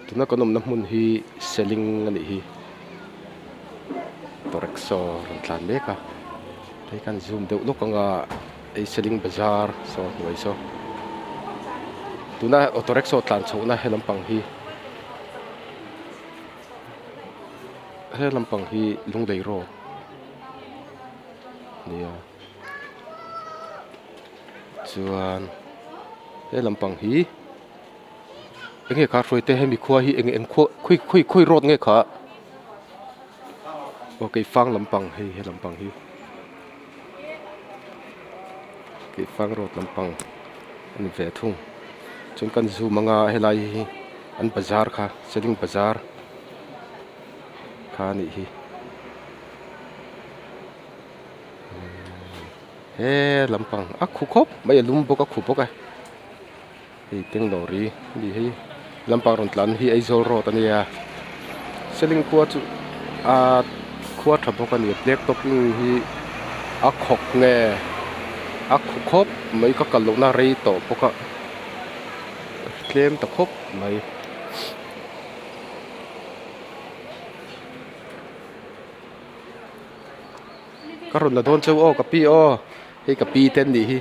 tu na kanom na mun hi selling ani hi Torexo ron tlan meka thei kan zoom deuh lok anga ei selling bazaar so hnuai so tuna Torexo tlan chona helampang hi lunglei ro nia chuan helampang hi enge kha roi te hemi khuwa hi eng khui rot nge kha okay fang lampang hi helampang hi ke fang rot lampang an ve thung chun kan zu manga helai hi an bazar kha selling bazar kha ni hi he lampang a khu khop mai lum bok a khu bok a hi teng lori ni hi lampang ron tlan hi aizol rot ania selling khuwa chu a khuwa tha bok ani black topping hi a khok nge a khu khop mai ka kal lo na rei to poka claim ta khop mai karon la don cheu o kapi o hei kapi ten ni hi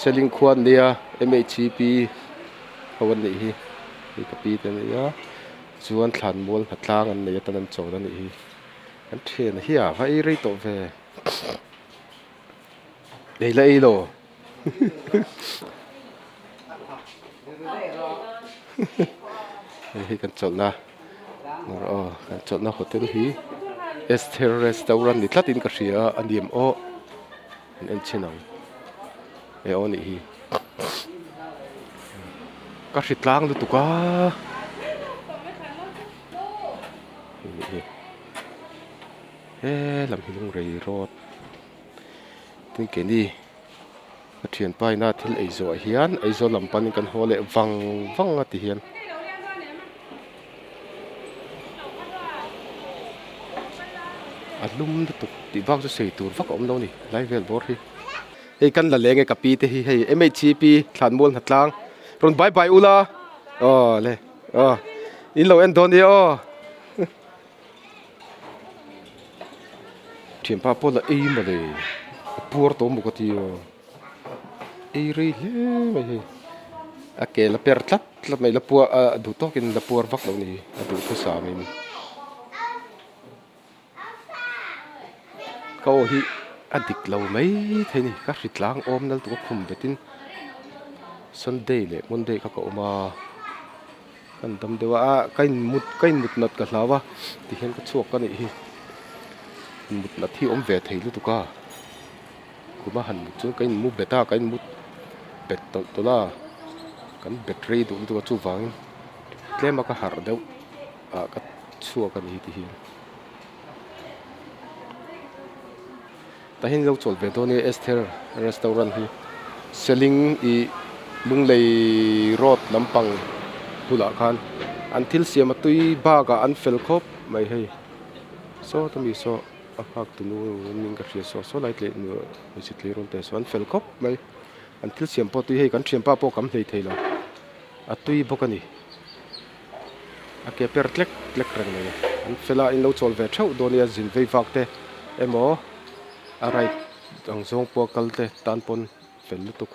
selling khuan nia MHP hawan ni hi hei kapi ten nia chuan thlan mol phatlang an nei tan an chawna ni hi an then hi a vai rei to ve ei la ei lo hei kan chawna o kan chawna hotel hi Esther restaurant ni tlatin ka hria aniam o en chinang e oni hi ka hritlang lu tuka he lam hilung rei rot tin ke ni thian pai na thil eizo hian eizo lampan kan hole wang ati hian alum de tuk ti bak chu sei tur vak om lo ni lai vel bor hi ei kan la lenge kapi te hi hei MHP thlan mol hatlang ron bye ula le in lo en don hi thiam pa pola ei ma le pur to mu ka ti ei ri le mai hi ake la per tlat mai la pu du to kin la pur vak lo ni du thu sa min câu hi adik lâu mấy thế này các thịt lang ôm nal tụi khum betin Sunday le Monday các cậu mà kan tam dewa kain mut nat ka hlawa ti hen ka chuak ka ni hi mut na thi om ve thei lu tu ka kuma han chu kain mu beta kain mut bet to la kan battery du tu chu wang tlema ka har deuh ka chuak ka ni ti hi tahin lo chol ve do ni Esther restaurant hi selling i lunglei road lampang hula khan until siam tui baga an fel khop mai hei so tami so afak tu nu ning ka hria so lai tle nu visit le ron te so an fel khop mai until siam po tui hei kan thiam pa po kam hlei theilo atui bokani ake per tlek reng nei an fela in lo chol ve thau do ni a zin vei vak te emo arai ang zong po kalte tan pon fel lutuk